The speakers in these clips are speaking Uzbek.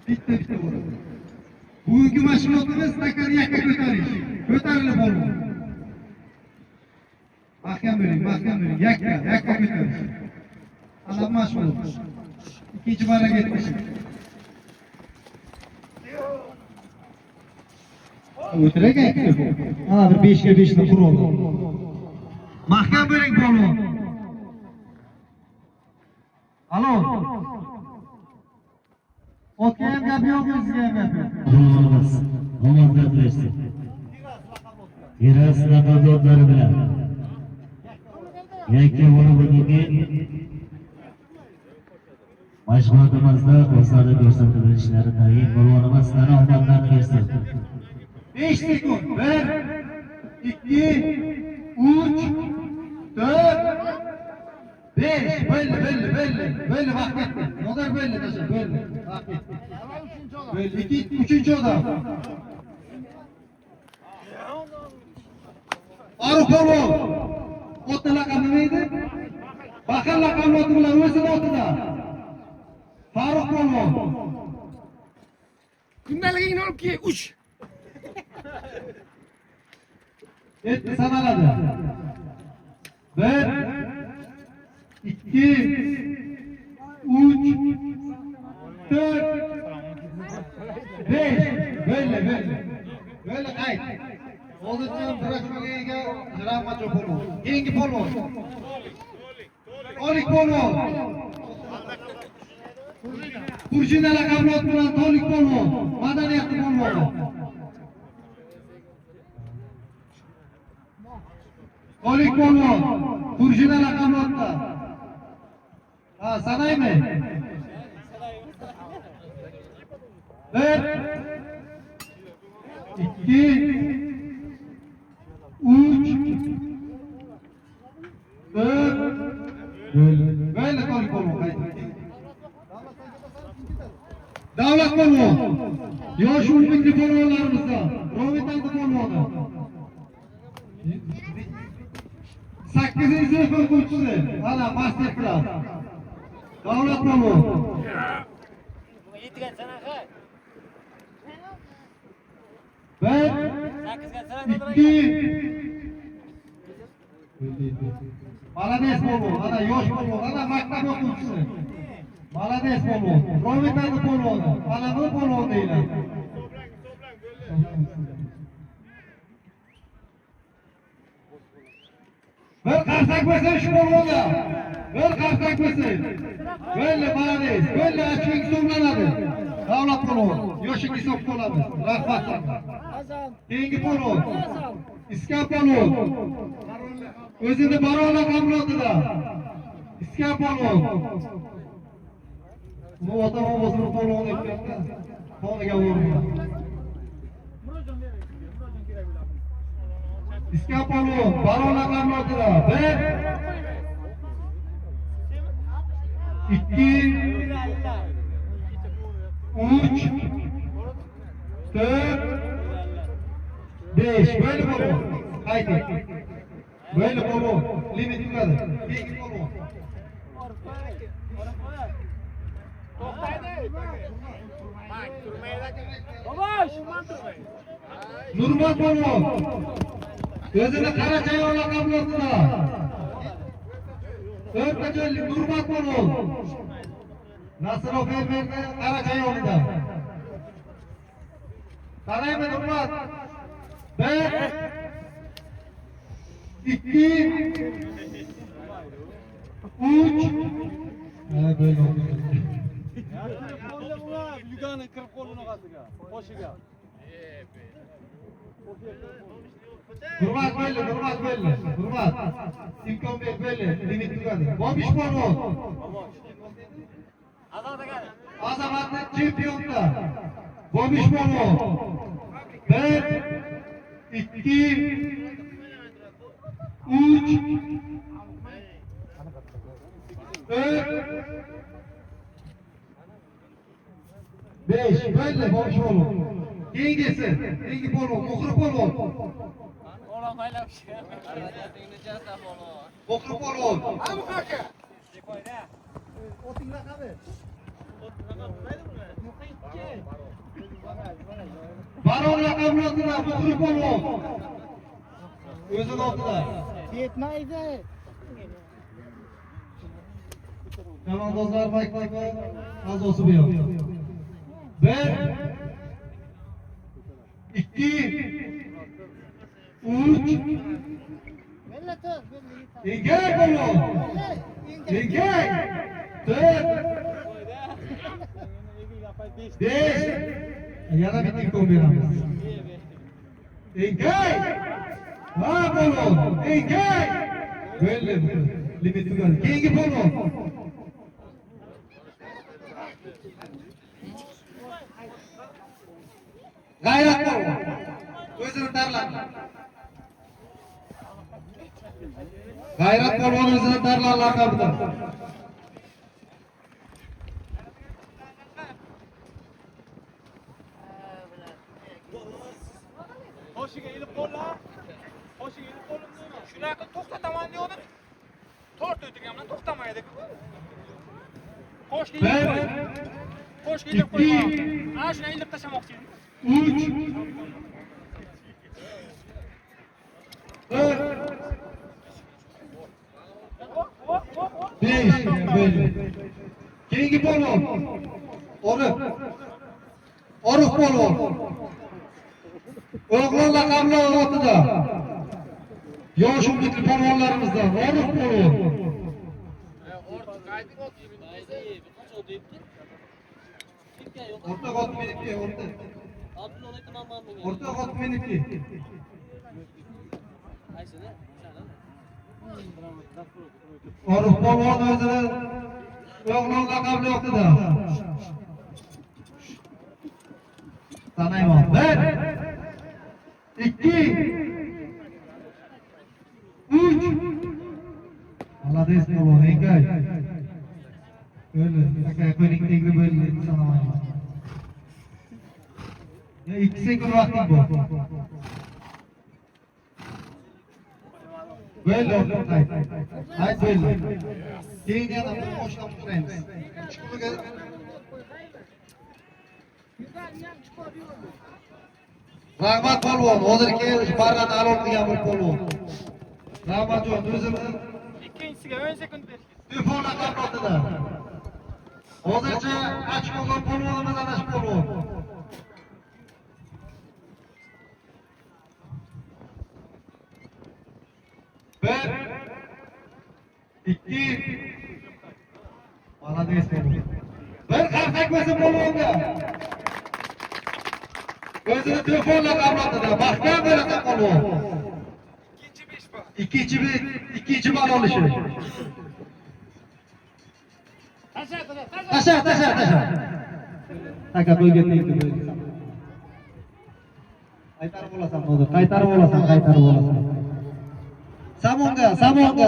Bitta bo'ladi. Bugungi mashg'ulotimiz stakani yakka ko'tarish. Ko'tarilib bo'ldi. Mahkam bo'ling, yakka ko'tarish. Ana mashg'ulot. Ikkinchi marraga o'tish. O'tiragan ana bir 5 ga 5 ni qurib oldi. Mahkam bo'ling polvon. Alo. Otga ham gap yo'q, bizga ham gap yo'q. Omonda bo'lsin. Miras laqabdorlari bilan yakka bo'lib bugungi mashg'ulotimizda o'zlari ko'rsatilishlari tayin polvonimiz sana omadlar bersin. 5 sekund. 1 2 3 4 5 belli vaqt ketdi. Nodar belli tasha, belli. Vaqt ketdi. Belli 3-chi odam. Farruh polvon. Ota laqabi nima edi? Bakar laqabi oti bilan o'zini otida. Farruh polvon. Kundaligingni olib kel, 3. Etti sanaladi. 1 2 3 4 5 Böyle qayt. Hozircha Brashmaga Rahmatjon polvon. Keyingi polvon. Tolik polvon. Kurshina laqabli bilan Tolik polvon. Madaniyatli polvon. Tolik polvon. Kurshina laqabli. Ha, sanaymi? 1 2 3 4 böyle Tolik polvon qayt. Davlat polvon. Yosh umidli polvonlarimizdan Rovitanti polvoni. 8-sinf o'quvchisi. Ana master klass. Davlat polvon. Yetgan sanaqa. 1 2 Malades polvon. Ana yosh polvon. Ana maktab o'quvchisi. Malades polvon. Rovitanti polvoni. Ana bu polvon deyiladi. Bir qarsak bo'lsin shu polvonga. Bir qarsak bo'lsin. Böyle malades. Böyle aching hisoblanadi. Davlat polvon. Yoshingiz hisob qoladi. Rahmat. Keyingi polvon. Iskab polvon. O'zini Barola qamrotida. Iskab polvon. Bu ota-onamizni polvon deb ketgan. Qoniga o'rnagan. Iskab polvon Barola qamrotida. 1 2 3 4 5 böyle polvon. Haydi. Böyle polvon. Limit tugadi. Keyingi polvon. Nurmat polvon. O'zini Qarachayon laqabli otida. O'rtacho'llik Nurmat polvon. Nasrov fermerni Qarachayonida. Qaraymi Nurmat? 1 2 3 böyle oldu. Yugani kirib qo'lini qasiga, boshiga. Hurmat belli. Hurmat. İmkon belli. Limit tugadi. Bobish polvon. Azamatli chempionda. Bobish polvon. 1 2 3 4 5 böyle bobish polvon. Keyingisi. Keyingi polvon. Muhri polvon. Olam aylab şey. Muhri polvon. Ana bu qaka. Oting laqabi. Oting laqabi maydimi? Farol laqabli otida Buxri polvon. O'zini otida. Yetmaydi. Chavandozlar maktabi a'zosi bu yoq. 1 2 3 Millati. Engak polvon. Engak. 4 5 yana bitta imkon beramiz. Engak. Ha polvon. Engak. Bo'ldi. Limit tugadi. Keyingi polvon. G'ayrat polvon. O'zini darladi. G'ayrat polvon o'zini darladi laqabida. Boshiga ilib qo'llar. Boshiga ilib qo'llar. Shunaqa to'xtataman deyordim. Tortib o'tirganman, to'xtamaydi. Qo'shni ilib qo'y. Qo'shni ilib qo'y. Ha, shuni ilib tashlamoqchi edim. 3 Keyingi polvon. Orif polvon. O'g'lon laqabli otida. Yosh umidli polvonlarimizdan Orif polvon. O'rta ot meniki, o'rta. O'rta ot meniki. Orif polvon o'zini o'g'lon laqabli otida. Sanayman. 1 2 3 Молодец polvon, engay. Böyle, aka qo'yning tegdi bo'ldi sanamayman. Ya 2 sekund vaqting bor. Böyle, hayt böyle. Keyin yana bir boshlab turamiz. Chuqurga Rahmat polvon, hozirgi barrani a'lo qilgan bir polvon. Rahmatjon, o'zimiz Ikkinchisiga 10 sekund ber. telefon laqabida. Hozircha ochko'rgan polvonimiz ana shu polvon. Bir, ikki, молодец polvon. Bir qarsak bo'lsin polvonga. O'zini telefon laqabida mahkam bo'lasan polvon. İkinci bal oluşu. Taşa. Taka bölge tekli bölge. Qaytarib olasan hozir. Qaytarib olasan.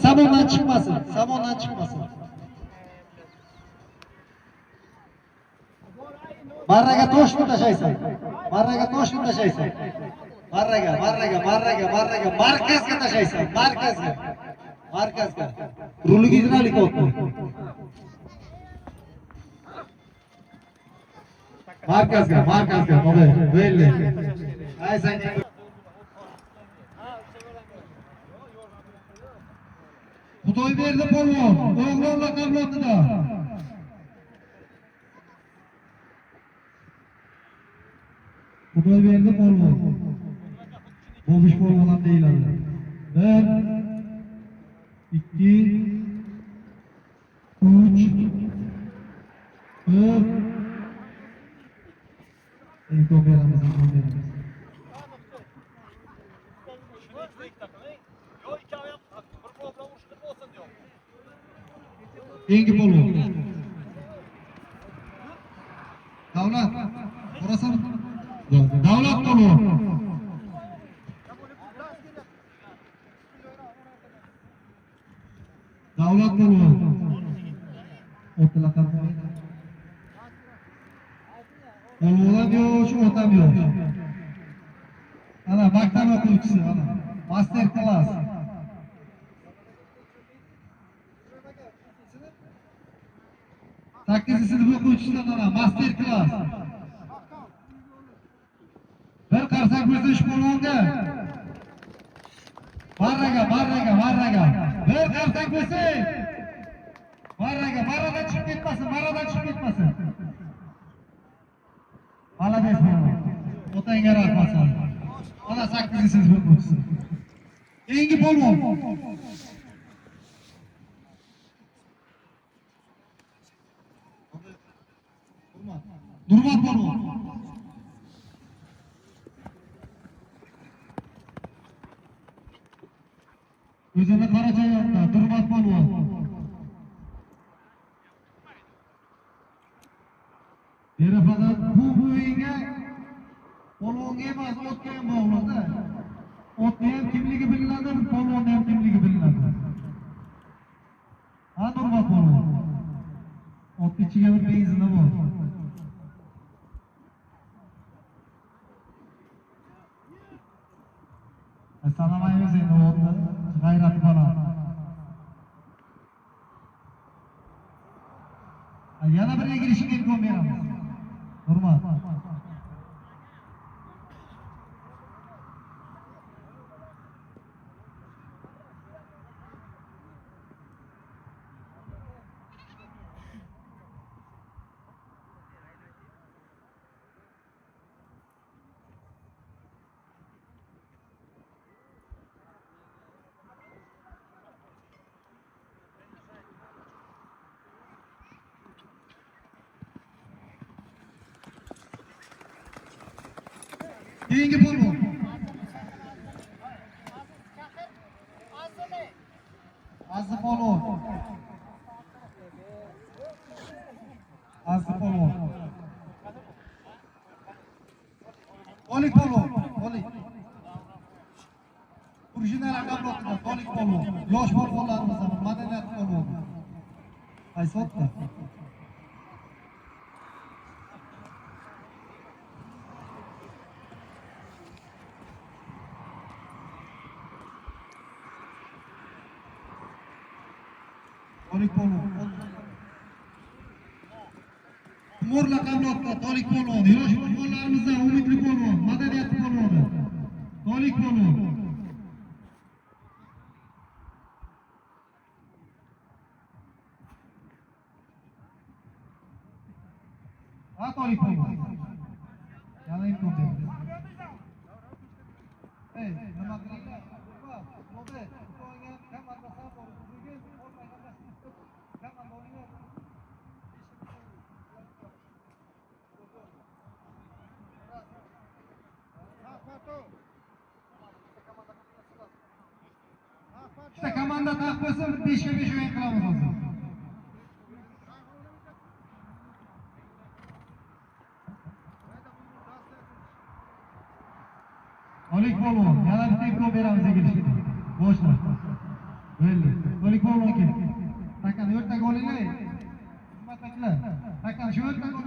Samondan chiqmasin. Marraga toshni tashaysan. Marraga. Markazga tashaysan. Markazga. Rulga gidrolik otni. Markazga. Bo'ldi. Ay sen. Xudoy berdi polvon. O'g'lon laqabli otida. Xudoy berdi polvon. Bobish polvon ham deyiladi. 1 2 3 4 imkon beramiz. Keyingi polvon. Davlat. Orasan. Davlat polvon. O'tlaqam. Polvon yo'q, shu o'tam yo'q. Ana maktab o'quvchisi, ana. Master class. Sakkizinchi sinf o'quvchisidan ana master class. 1 Qarsak bo'lsa ish polvonga. Barraga. Bir qarsak bo'lsa. Barradan chiqib ketmasin. Malades polvon. Otangga rahmat. Ana 8-siz bo'libsiz. Keyingi polvon. Nurmat polvon. O'zini Qarachayoqda Nurmat polvon. Terafada bu o'yinga polvonga emas, otga ham bog'liqda. Otni ham kimligi bilinadi, polvonni ham kimligi bilinadi. Ha, Nurmat polvon. Otni ichiga bir benzini bor. Sanamaymiz endi otni, g'ayrati baland. Yana bir egilishga imkon beramiz. Nurmat. Keyingi polvon. Azzi polvon. Olik polvon. Urjinal raqamlarida Olik polvon. Yosh polvonlarimiz ham madaniyat polvon. Qaysotda. Tolik polvon. Umur laqabli Tolik polvon. Yosh polvonlarimizdan umidli polvon, madaniyat polvoni. Tolik polvon. Ha, Tolik polvon. Yana imkon berdi. Nima qilinglar? Bo'ldi. Qo'ygan kamanda sabor. İşte komanda takması 5'e 5 oyun kılamız olsun. Olik polvon, yana bir tekrar beramiz egilishga. Boshla. Belli. Olik polvon keldi. Takan o'rtaga olinglar. Nima taklar? Takan shu o'rtaga